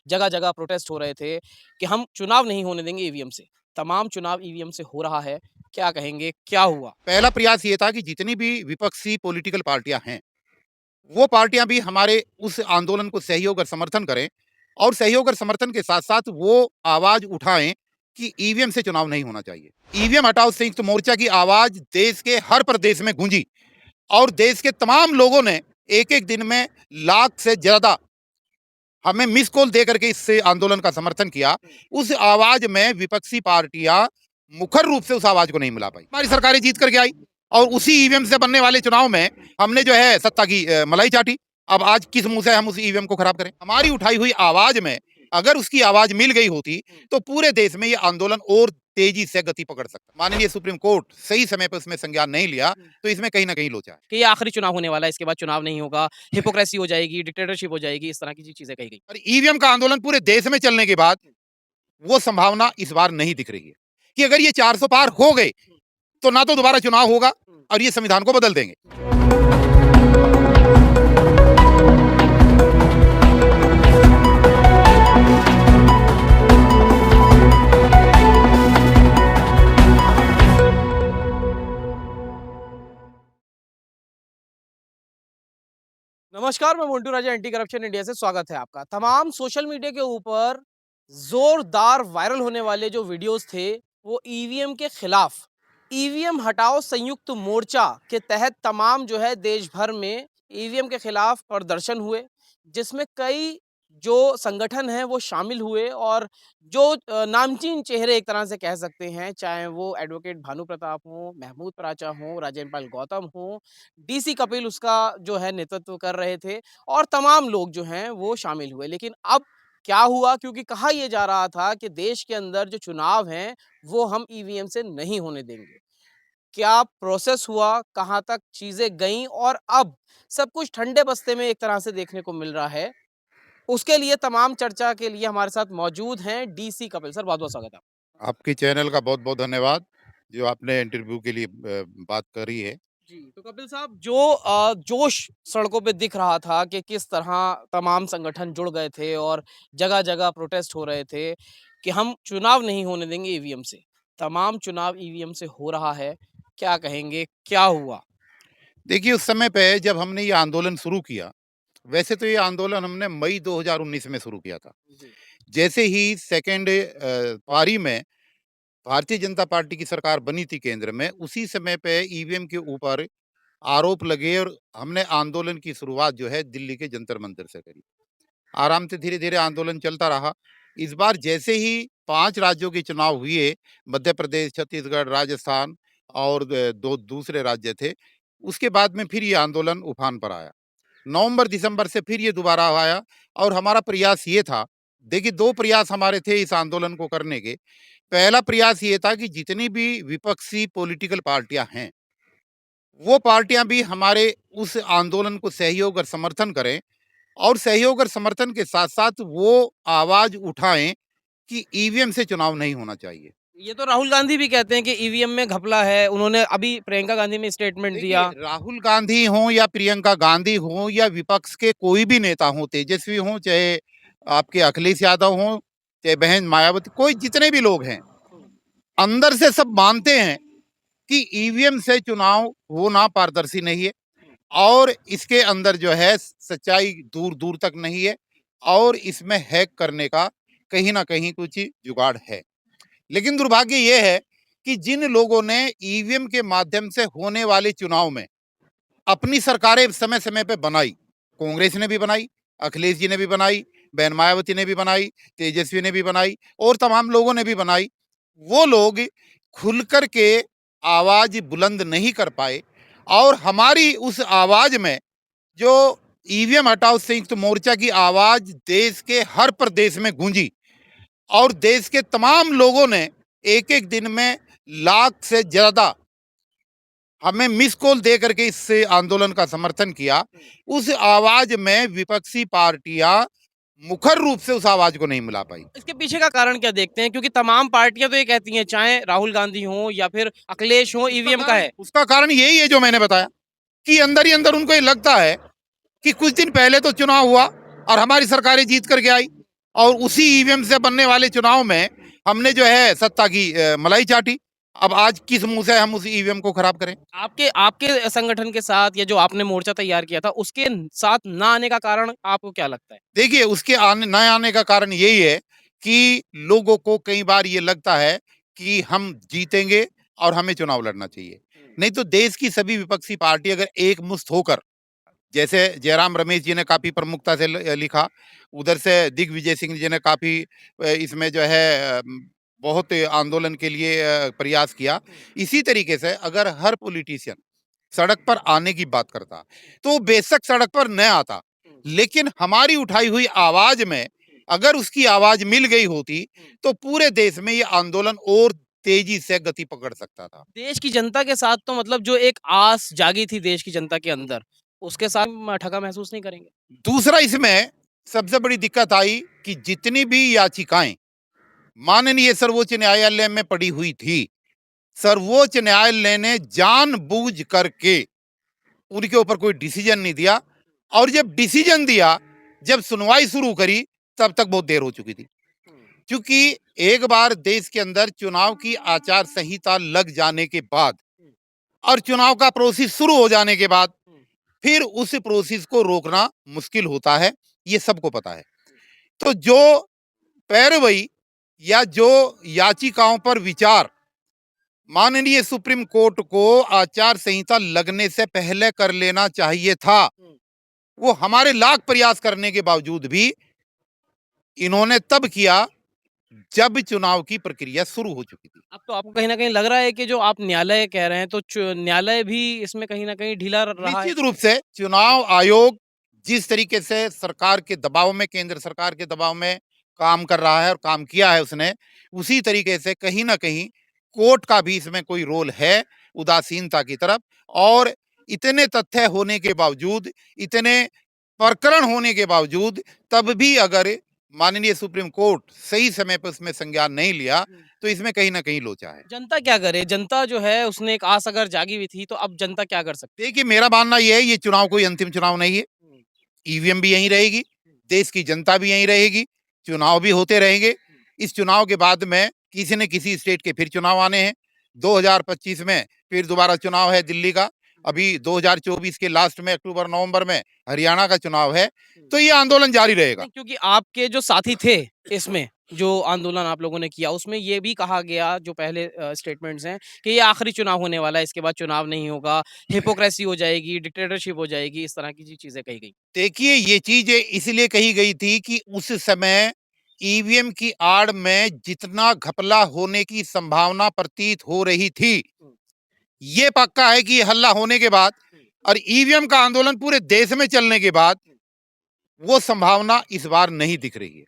जगह-जगह प्रोटेस्ट हो रहे थे कि हम चुनाव नहीं होने देंगे ईवीएम से। तमाम चुनाव ईवीएम से हो रहा है। क्या कहेंगे, क्या हुआ? पहला प्रयास ये था कि जितनी भी विपक्षी पॉलिटिकल पार्टियां हैं, वो पार्टियां भी हमारे उस आंदोलन को सहयोग और समर्थन करें और सहयोग और समर्थन के साथ-साथ वो आवाज उठाएं कि ईवीएम से चुनाव नहीं होना चाहिए। ईवीएम हटाओ संयुक्त मोर्चा की आवाज देश के हर प्रदेश में गूंजी और देश के तमाम लोगों ने एक-एक दिन में लाख से ज्यादा हमें मिस कॉल दे करके इस आंदोलन का समर्थन किया। उस आवाज में विपक्षी पार्टियां मुखर रूप से उस आवाज को नहीं मिला पाई। हमारी सरकारें जीत करके आई और उसी ईवीएम से बनने वाले चुनाव में हमने जो है सत्ता की मलाई चाटी। अब आज किस मुंह से हम उस ईवीएम को खराब करें? हमारी उठाई हुई आवाज में अगर उसकी आवाज मिल गई होती तो पूरे देश में ये आंदोलन और तेजी से गति पकड़ सकता। माननीय सुप्रीम कोर्ट सही समय पर उसमें संज्ञान नहीं लिया तो इसमें कहीं ना कहीं लोचा है कि ये आखिरी चुनाव होने वाला है, इसके बाद चुनाव नहीं होगा, हिपोक्रेसी हो जाएगी, डिक्टेटरशिप हो जाएगी, इस तरह की चीज़ें कही गई। और ईवीएम का आंदोलन पूरे देश में चलने के बाद वो संभावना इस बार नहीं दिख रही है कि अगर ये 400 पार हो गए तो ना तो दोबारा चुनाव होगा और ये संविधान को बदल देंगे। नमस्कार, मैं मोंटू राजा एंटी करप्शन इंडिया से स्वागत है आपका। तमाम सोशल मीडिया के ऊपर जोरदार वायरल होने वाले जो वीडियोस थे, वो ईवीएम के खिलाफ, ईवीएम हटाओ संयुक्त मोर्चा के तहत तमाम जो है देश भर में ईवीएम के खिलाफ प्रदर्शन हुए, जिसमें कई जो संगठन हैं वो शामिल हुए और जो नामचीन चेहरे एक तरह से कह सकते हैं, चाहे वो एडवोकेट भानु प्रताप हों, महमूद पराचा हों, राजेंद्र पाल गौतम हों, डीसी कपिल उसका जो है नेतृत्व कर रहे थे और तमाम लोग जो हैं वो शामिल हुए। लेकिन अब क्या हुआ, क्योंकि कहा यह जा रहा था कि देश के अंदर जो चुनाव हैं वो हम ईवीएम से नहीं होने देंगे। क्या प्रोसेस हुआ, कहाँ तक चीजें गईं और अब सब कुछ ठंडे बस्ते में एक तरह से देखने को मिल रहा है। उसके लिए तमाम चर्चा के लिए हमारे साथ मौजूद हैं डीसी कपिल सर। बहुत बहुत स्वागत है। आपके चैनल का बहुत बहुत धन्यवाद जो आपने इंटरव्यू के लिए बात करी है। जी, तो कपिल साहब, जो जोश सड़कों पे दिख रहा था कि किस तरह तमाम संगठन जुड़ गए थे और जगह-जगह प्रोटेस्ट हो रहे थे कि हम चुनाव नहीं होने देंगे ईवीएम से। तमाम चुनाव ईवीएम से हो रहा है। क्या कहेंगे, क्या हुआ? देखिए उस समय पे जब हमने ये आंदोलन शुरू किया, वैसे तो ये आंदोलन हमने मई 2019 में शुरू किया था। जी। जैसे ही सेकेंड पारी में भारतीय जनता पार्टी की सरकार बनी थी केंद्र में, उसी समय पे ईवीएम के ऊपर आरोप लगे और हमने आंदोलन की शुरुआत जो है दिल्ली के जंतर मंतर से करी। आराम से धीरे-धीरे आंदोलन चलता रहा। इस बार जैसे ही 5 राज्यों के चुनाव हुए, मध्य प्रदेश, छत्तीसगढ़, राजस्थान और 2 दूसरे राज्य थे, उसके बाद में फिर ये आंदोलन उफान पर आया। नवंबर-दिसंबर से फिर ये दोबारा आया और हमारा प्रयास ये था, देखिए 2 प्रयास हमारे थे इस आंदोलन को करने के। पहला प्रयास ये था कि जितनी भी विपक्षी पॉलिटिकल पार्टियां हैं, वो पार्टियां भी हमारे उस आंदोलन को सहयोग और समर्थन करें और सहयोग और समर्थन के साथ-साथ वो आवाज उठाएं कि ईवीएम से चुनाव नहीं होना चाहिए। ये तो राहुल गांधी भी कहते हैं कि ईवीएम में घपला है। उन्होंने अभी प्रियंका गांधी में स्टेटमेंट देखिए, दिया। राहुल गांधी हों या प्रियंका गांधी हों या विपक्ष के कोई भी नेता हों, तेजस्वी हों, चाहे आपके अखिलेश यादव हों, चाहे बहन मायावती, कोई जितने भी लोग हैं, अंदर से सब मानते हैं कि ईवीएम से चुनाव होना पारदर्शी नहीं है और इसके अंदर जो है सच्चाई दूर-दूर तक नहीं है और इसमें हैक करने का कहीं न कहीं कुछ जुगाड़ है। लेकिन दुर्भाग्य ये है कि जिन लोगों ने ईवीएम के माध्यम से होने वाले चुनाव में अपनी सरकारें समय-समय पे बनाई, कांग्रेस ने भी बनाई, अखिलेश जी ने भी बनाई, बहन मायावती ने भी बनाई, तेजस्वी ने भी बनाई और तमाम लोगों ने भी बनाई। वो लोग खुलकर के आवाज बुलंद नहीं कर पाए और हमारी उस आवाज में जो ईवीएम हटाओ संयुक्त मोर्चा की आवाज देश के हर प्रदेश में गूंजी और देश के तमाम लोगों ने एक-एक दिन में लाख से ज्यादा हमें मिस कॉल दे करके इस आंदोलन का समर्थन किया। उस आवाज में विपक्षी पार्टियां मुखर रूप से उस आवाज को नहीं मिला पाई। इसके पीछे का कारण क्या देखते हैं? क्योंकि तमाम पार्टियां तो ये कहती हैं, चाहे राहुल गांधी हो या फिर अखिलेश हो, ईवीएम का है। उसका कारण यही है जो मैंने बताया कि अंदर ही अंदर उनको ये लगता है कि कुछ दिन पहले तो चुनाव हुआ और हमारी सरकारें जीत करके आई और उसी ईवीएम से बनने वाले चुनाव में हमने जो है सत्ता की मलाई चाटी। अब आज किस मुंह से हम उस ईवीएम को खराब करें? आपके आपके संगठन के साथ या जो आपने मोर्चा तैयार किया था, उसके साथ ना आने का कारण आपको क्या लगता है? देखिए, उसके आने न आने का कारण यही है कि लोगों को कई बार ये लगता है कि हम जीतेंगे और हमें चुनाव लड़ना चाहिए। नहीं तो देश की सभी विपक्षी पार्टी अगर एकमुश्त होकर, जैसे जयराम रमेश जी ने काफ़ी प्रमुखता से लिखा, उधर से दिग्विजय सिंह जी ने काफ़ी इसमें जो है बहुत आंदोलन के लिए प्रयास किया। इसी तरीके से अगर हर पॉलिटिशियन सड़क पर आने की बात करता, तो बेशक सड़क पर न आता, लेकिन हमारी उठाई हुई आवाज में अगर उसकी आवाज मिल गई होती, तो पूरे देश में ये आंदोलन और तेजी से गति पकड़ सकता था। देश की जनता के साथ तो मतलब जो एक आस जागी थी देश की जनता के अंदर, उसके साथ ठगा महसूस नहीं करेंगे? दूसरा इसमें सबसे बड़ी दिक्कत आई कि जितनी भी याचिकाएं माननीय सर्वोच्च न्यायालय में पड़ी हुई थी, सर्वोच्च न्यायालय ने जानबूझ करके उनके ऊपर कोई डिसीजन नहीं दिया, और जब डिसीजन दिया, जब सुनवाई शुरू करी, तब तक बहुत देर हो चुकी थी। क्योंकि एक बार देश के अंदर चुनाव की आचार संहिता लग जाने के बाद और चुनाव का प्रोसेस शुरू हो जाने के बाद फिर उस प्रोसेस को रोकना मुश्किल होता है, ये सबको पता है। तो जो पैरवी या जो याचिकाओं पर विचार माननीय सुप्रीम कोर्ट को आचार संहिता लगने से पहले कर लेना चाहिए था, वो हमारे लाख प्रयास करने के बावजूद भी इन्होंने तब किया जब चुनाव की प्रक्रिया शुरू हो चुकी थी। अब तो आपको कहीं न कहीं लग रहा है कि जो आप न्यायालय कह रहे हैं, तो न्यायालय भी इसमें कहीं न कहीं ढीला रहा है? निश्चित रूप से चुनाव आयोग जिस तरीके से सरकार के दबाव में, केंद्र सरकार के दबाव में काम कर रहा है और काम किया है उसने, उसी तरीके से कहीं ना कहीं कोर्ट का भी इसमें कोई रोल है, उदासीनता की तरफ। और इतने तथ्य होने के बावजूद, इतने प्रकरण होने के बावजूद, तब भी अगर माननीय सुप्रीम कोर्ट सही समय पर उसमें संज्ञान नहीं लिया, तो इसमें कहीं ना कहीं लोचा है। जनता क्या करे? जनता जो है उसने एक आस अगर जागी हुई थी, तो अब जनता क्या कर सकती देखिए, मेरा मानना यह है, ये चुनाव कोई अंतिम चुनाव नहीं है। है? ईवीएम भी यहीं रहेगी, देश की जनता भी यहीं रहेगी, चुनाव भी होते रहेंगे। इस चुनाव के बाद में किसी न किसी स्टेट के फिर चुनाव आने हैं। 2025 में फिर दोबारा चुनाव है दिल्ली का। अभी 2024 के लास्ट में अक्टूबर-नवंबर में हरियाणा का चुनाव है। तो ये आंदोलन जारी रहेगा। नहीं, क्योंकि आपके जो साथी थे इसमें, जो आंदोलन आप लोगों ने किया, उसमें ये भी कहा गया जो पहले स्टेटमेंट्स हैं कि ये आखिरी चुनाव होने वाला है, इसके बाद चुनाव नहीं होगा, हिपोक्रेसी हो जाएगी, डिक्टेटरशिप हो जाएगी, इस तरह की चीज़ें कही गई। देखिए, ये चीज़ इसलिए कही गई थी कि उस समय ईवीएम की आड़ में जितना घपला होने की संभावना प्रतीत हो रही थी, ये पक्का है कि ये हल्ला होने के बाद और ईवीएम का आंदोलन पूरे देश में चलने के बाद वो संभावना इस बार नहीं दिख रही है।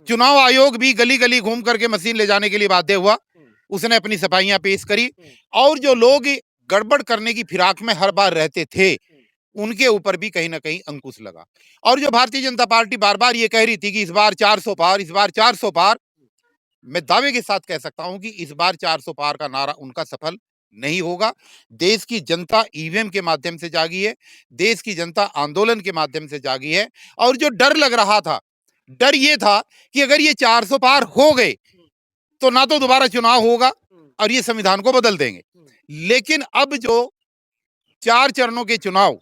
चुनाव आयोग भी गली-गली घूम करके मशीन ले जाने के लिए बाध्य हुआ। उसने अपनी सफाइयां पेश करी, और जो लोग गड़बड़ करने की फिराक में हर बार रहते थे, उनके ऊपर भी कहीं ना कहीं अंकुश लगा। और जो भारतीय जनता पार्टी बार-बार ये कह रही थी कि इस बार 400 पार, इस बार 400 पार, मैं दावे के साथ कह सकता हूं कि इस बार 400 पार का नारा उनका सफल नहीं होगा। देश की जनता ईवीएम के माध्यम से जागी है, देश की जनता आंदोलन के माध्यम से जागी है। और जो डर लग रहा था, डर ये था कि अगर ये 400 पार हो गए, तो ना तो दोबारा चुनाव होगा और ये संविधान को बदल देंगे। लेकिन अब जो 4 चरणों के चुनाव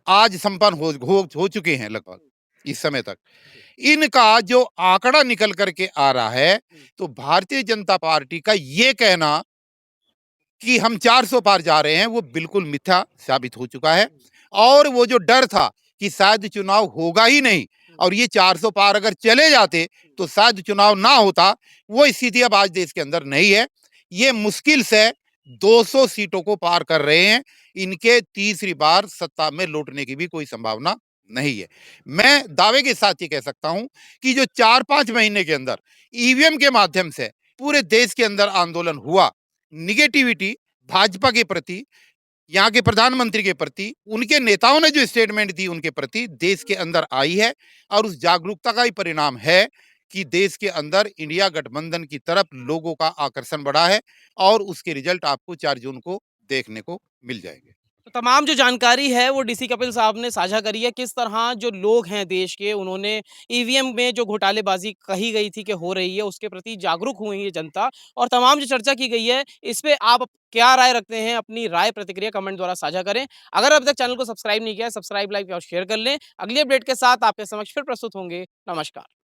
आज संपन्न हो चुके हैं लगभग इस समय तक, इनका जो आंकड़ा निकल करके आ रहा है, तो भारतीय जनता पार्टी का ये कहना कि हम 400 पार जा रहे हैं, वो बिल्कुल मिथ्या साबित हो चुका है। और वो जो डर था कि शायद चुनाव होगा ही नहीं और ये 400 पार अगर चले जाते तो शायद चुनाव ना होता, वो स्थिति अब आज देश के अंदर नहीं है। ये मुश्किल से 200 सीटों को पार कर रहे हैं। इनके तीसरी बार सत्ता में लौटने की भी कोई संभावना नहीं है। मैं दावे के साथ ये कह सकता हूं कि जो 4-5 महीने के अंदर ईवीएम के माध्यम से पूरे देश के अंदर आंदोलन हुआ, निगेटिविटी भाजपा के प्रति, यहाँ के प्रधानमंत्री के प्रति, उनके नेताओं ने जो स्टेटमेंट दी उनके प्रति देश के अंदर आई है। और उस जागरूकता का ही परिणाम है कि देश के अंदर इंडिया गठबंधन की तरफ लोगों का आकर्षण बढ़ा है, और उसके रिजल्ट आपको 4 जून को देखने को मिल जाएंगे। तो तमाम जो जानकारी है वो डीसी कपिल साहब ने साझा करी है, किस तरह जो लोग हैं देश के उन्होंने ईवीएम में जो घोटालेबाज़ी कही गई थी कि हो रही है उसके प्रति जागरूक हुई है जनता और तमाम जो चर्चा की गई है इस पे आप क्या राय रखते हैं? अपनी राय प्रतिक्रिया कमेंट द्वारा साझा करें। अगर अभी तक चैनल को सब्सक्राइब नहीं किया है, सब्सक्राइब, लाइक और शेयर कर लें। अगली अपडेट के साथ आपके समक्ष फिर प्रस्तुत होंगे। नमस्कार।